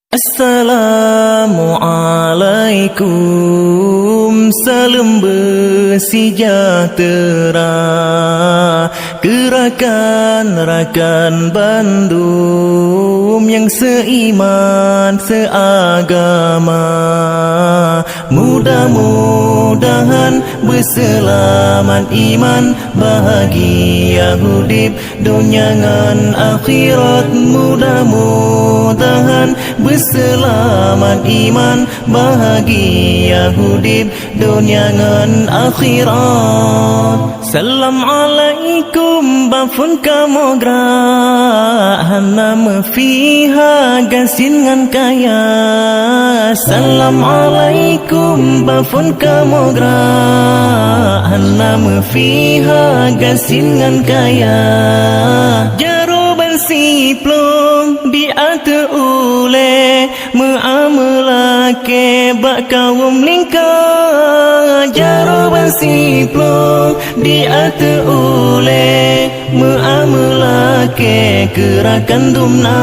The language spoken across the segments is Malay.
Assalamualaikum, salam bersejahtera. Gerakan rakan Bandung yang seiman seagama, mudah-mudahan berselamat iman, bahagia hidup dunia ngan akhirat. Mudah-mudahan berselamat iman, bahagia hidup dunia ngan akhirat. Salam alaikum bafun kamogra, hanam fiha gasin ngan kaya. Salam alaikum bafun kamogra, hanam fiha gasin ngan kaya. Jaruban siplong di ate ule, muamalake bak kaum lingkar. Jaruban siplong di ate ule, muamalake gerakan dumna.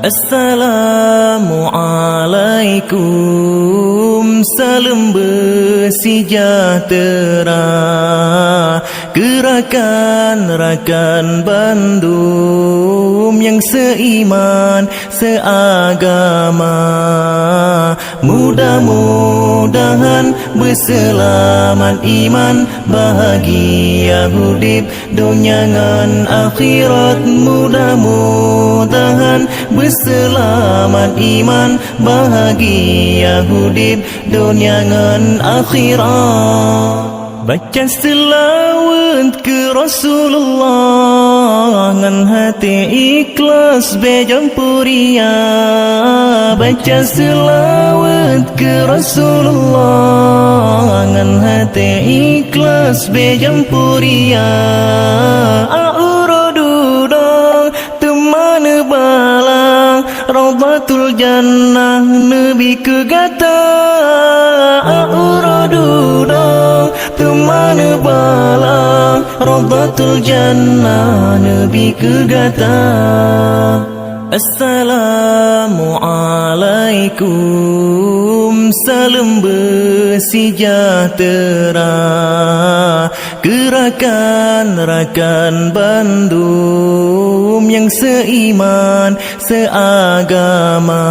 Assalamualaikum, salam bersejahtera. Gerakan rakan Bandung yang seiman seagama, mudah-mudahan berselamat iman, bahagia hidup dunia ngan akhirat. Mudah-mudahan berselamat iman, bahagia hidup dunia ngan akhirat. Baca selawat ke Rasulullah ngan hati ikhlas bejampuria. Baca selawat ke Rasulullah ngan hati ikhlas bejampuria. A'uradudang teman balang, Raudatul Jannah Nabi kegata. A'uradudang teman balang, Raudatul Jannah Nabi kegata. Assalamualaikum, salam bersejahtera. Gerakan rakan Bandung yang seiman seagama,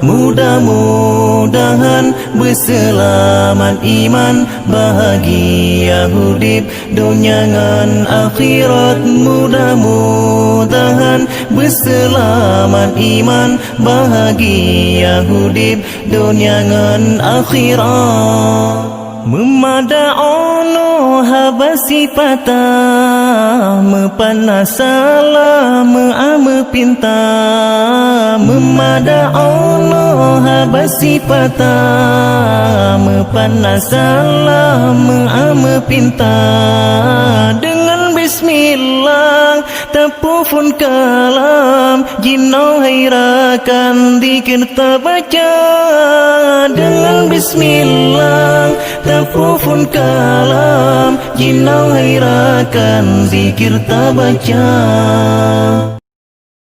mudah-mudahan berselamat iman, bahagia hidup dunia ngan akhirat. Mudah-mudahan berselamat iman, bahagia hidup dunia ngan akhirat. Memada'ono habasi patah, mepanasala me'ame pinta. Memada'ono habasi patah, mepanasala me'ame pinta. Dengan bismillah tapufun kalam, jinau hairakan dikir baca. Dengan bismillah tapufun kalam, jinau hairakan zikir baca.